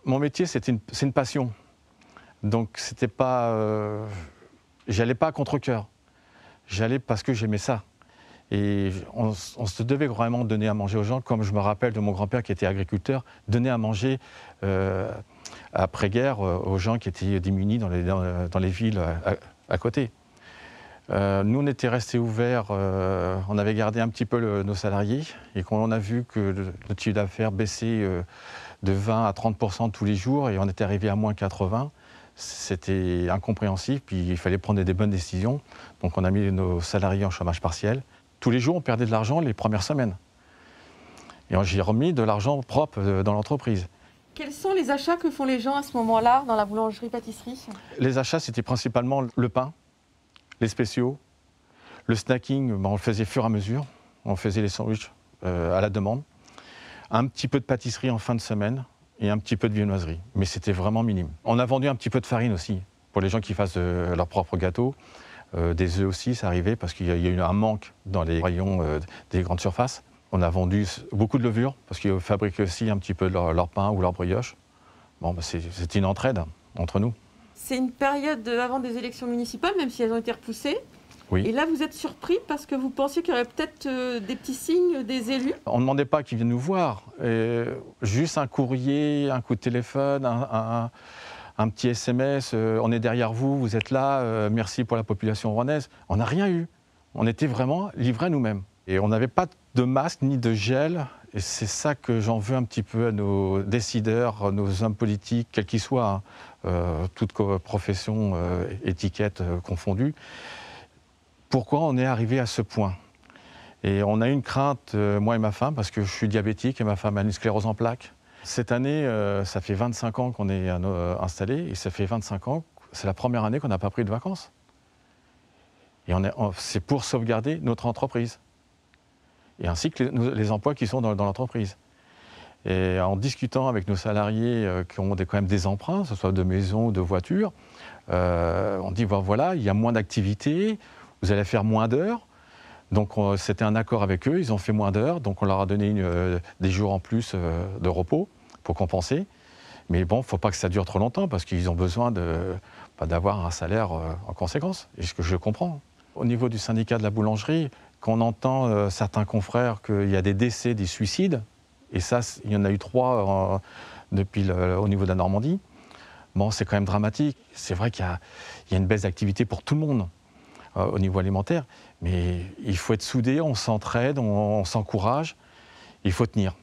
Mon métier, c'est une passion. Donc, c'était pas, j'allais pas à contre-cœur. J'allais parce que j'aimais ça. Et on se devait vraiment donner à manger aux gens, comme je me rappelle de mon grand-père qui était agriculteur, donner à manger après-guerre aux gens qui étaient démunis dans les villes à côté. Nous, on était restés ouverts, on avait gardé un petit peu nos salariés, et quand on a vu que notre chiffre d'affaires baissait de 20 à 30% tous les jours, et on était arrivé à moins 80, c'était incompréhensible, puis il fallait prendre des bonnes décisions. Donc on a mis nos salariés en chômage partiel. Tous les jours, on perdait de l'argent les premières semaines. Et j'ai remis de l'argent propre dans l'entreprise. Quels sont les achats que font les gens à ce moment-là dans la boulangerie-pâtisserie? Les achats, c'était principalement le pain, les spéciaux, le snacking, on le faisait au fur et à mesure. On faisait les sandwichs à la demande. Un petit peu de pâtisserie en fin de semaine et un petit peu de viennoiserie. Mais c'était vraiment minime. On a vendu un petit peu de farine aussi, pour les gens qui fassent leur propre gâteau. Des œufs aussi, ça arrivait parce qu'il y a eu un manque dans les rayons des grandes surfaces. On a vendu beaucoup de levure parce qu'ils fabriquaient aussi un petit peu leur pain ou leur brioche. Bon, c'était une entraide entre nous. C'est une période avant des élections municipales, même si elles ont été repoussées. Oui. Et là, vous êtes surpris parce que vous pensiez qu'il y aurait peut-être des petits signes des élus? On ne demandait pas qu'ils viennent nous voir. Juste un courrier, un coup de téléphone, un petit SMS, on est derrière vous, vous êtes là, merci pour la population rouennaise. On n'a rien eu. On était vraiment livrés à nous-mêmes. Et on n'avait pas de masque ni de gel. Et c'est ça que j'en veux un petit peu à nos décideurs, nos hommes politiques, quels qu'ils soient, toutes professions, étiquettes confondues. Pourquoi on est arrivé à ce point? Et on a une crainte, moi et ma femme, parce que je suis diabétique et ma femme a une sclérose en plaques. Cette année, ça fait 25 ans qu'on est installé, et ça fait 25 ans, c'est la première année qu'on n'a pas pris de vacances. Et c'est pour sauvegarder notre entreprise, et ainsi que les emplois qui sont dans l'entreprise. Et en discutant avec nos salariés qui ont quand même des emprunts, que ce soit de maison ou de voiture, on dit voilà, il y a moins d'activités, vous allez faire moins d'heures. Donc c'était un accord avec eux, ils ont fait moins d'heures, donc on leur a donné des jours en plus de repos pour compenser. Mais bon, il ne faut pas que ça dure trop longtemps parce qu'ils ont besoin d'avoir un salaire en conséquence, et ce que je comprends. Au niveau du syndicat de la boulangerie, quand on entend certains confrères qu'il y a des décès, des suicides, et ça, il y en a eu 3 depuis au niveau de la Normandie, bon, c'est quand même dramatique. C'est vrai qu'il y a une baisse d'activité pour tout le monde au niveau alimentaire, mais il faut être soudé, on s'entraide, on s'encourage, il faut tenir.